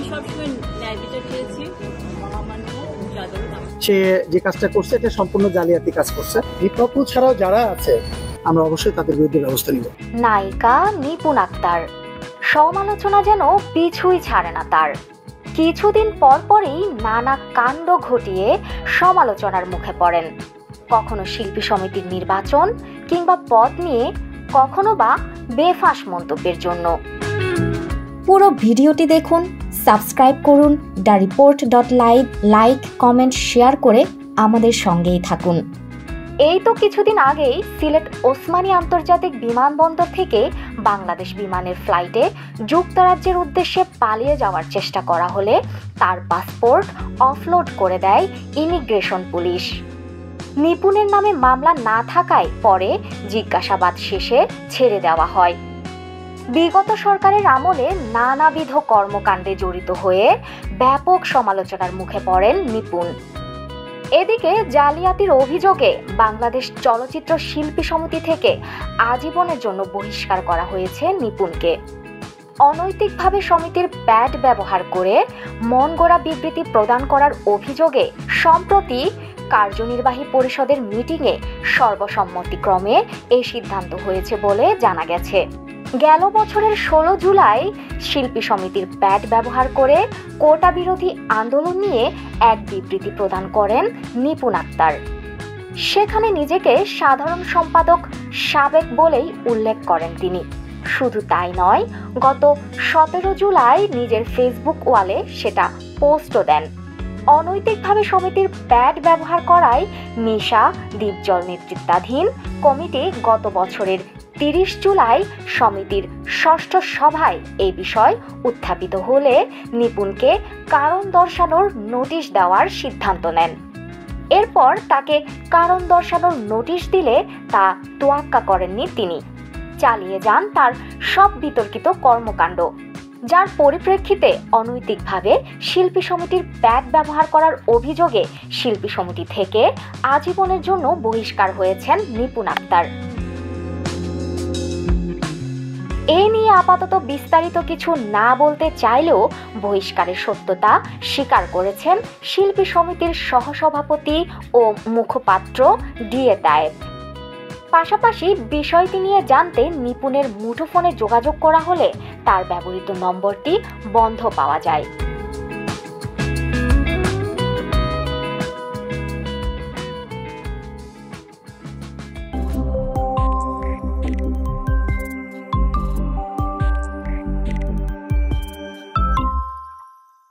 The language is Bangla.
সবসময় ন্যায় বিচার চেয়েছি, মহামান্য চাদর। সে যে কাজটা করছে এটা সম্পূর্ণ জালিয়াতি কাজ করছে। নিপু ছাড়াও যারা আছে আমরা অবশ্যই তাদের বিরুদ্ধে ব্যবস্থা নিব। নায়িকা নিপুণ আক্তার, সমালোচনা যেন পিছুই ছাড়ে না তার। কিছুদিন পরপরই নানা কাণ্ড ঘটিয়ে সমালোচনার মুখে পড়েন। কখনো শিল্পী সমিতির নির্বাচন কিংবা পদ নিয়ে, কখনো বা বেফাঁস মন্তব্যের জন্য। পুরো ভিডিওটি দেখুন, সাবস্ক্রাইব করুন dareport.live, লাইক, কমেন্ট, শেয়ার করে আমাদের সঙ্গেই থাকুন। এই তো কিছুদিন আগেই সিলেট ওসমানী আন্তর্জাতিক বিমানবন্দর থেকে বাংলাদেশ বিমানের ফ্লাইটে যুক্তরাজ্যের উদ্দেশ্যে পালিয়ে যাওয়ার চেষ্টা করা হলে তার পাসপোর্ট অফলোড করে দেয় ইমিগ্রেশন পুলিশ। নিপুণের নামে মামলা না থাকায় পরে জিজ্ঞাসাবাদ শেষে ছেড়ে দেওয়া হয়। বিগত সরকারের আমলে নানাবিধ কর্মকাণ্ডে জড়িত হয়ে ব্যাপক সমালোচনার মুখে পড়েন নিপুণ। এদিকে জালিয়াতির অভিযোগে বাংলাদেশ চলচ্চিত্র শিল্পী সমিতি থেকে আজীবনের জন্য বহিষ্কার করা হয়েছে নিপুণকে। অনৈতিকভাবে সমিতির প্যাড ব্যবহার করে মনগড়া বিবৃতি প্রদান করার অভিযোগে সম্প্রতি কার্যনির্বাহী পরিষদের মিটিংয়ে সর্বসম্মতিক্রমে এই সিদ্ধান্ত হয়েছে বলে জানা গেছে। গেল বছরের 16 জুলাই শিল্পী সমিতির প্যাড ব্যবহার করে কোটা বিরোধী আন্দোলন নিয়ে এক বিবৃতি প্রদান করেন নিপুণ আক্তার। সেখানে নিজেকে সাধারণ সম্পাদক সাবেক বলেই উল্লেখ করেন তিনি। শুধু তাই নয়, গত 17 জুলাই নিজের ফেসবুক ওয়ালে সেটা পোস্টও দেন। অনৈতিকভাবে সমিতির প্যাড ব্যবহার করায় নিশা দীপজল নেতৃত্বাধীন কমিটি গত বছরের 30 জুলাই সমিতির ষষ্ঠ সভায় এই বিষয় উত্থাপিত হলে নিপুণকে কারণ দর্শানোর নোটিশ দেওয়ার সিদ্ধান্ত নেন। এরপর তাকে কারণ দর্শানোর নোটিশ দিলে তা তোয়াক্কা করেননি তিনি। চালিয়ে যান তার সব বিতর্কিত কর্মকাণ্ড, যার পরিপ্রেক্ষিতে অনৈতিকভাবে শিল্পী সমিতির প্যাড ব্যবহার করার অভিযোগে শিল্পী সমিতি থেকে আজীবনের জন্য বহিষ্কার হয়েছেন নিপুণ আক্তার। এ নিয়ে আপাতত বিস্তারিত কিছু না বলতে চাইলেও বহিষ্কারের সত্যতা স্বীকার করেছেন শিল্পী সমিতির সহসভাপতি ও মুখপাত্র ডিএ তায়েব। পাশাপাশি বিষয়টি নিয়ে জানতে নিপুণের মুঠোফোনে যোগাযোগ করা হলে তার ব্যবহৃত নম্বরটি বন্ধ পাওয়া যায়।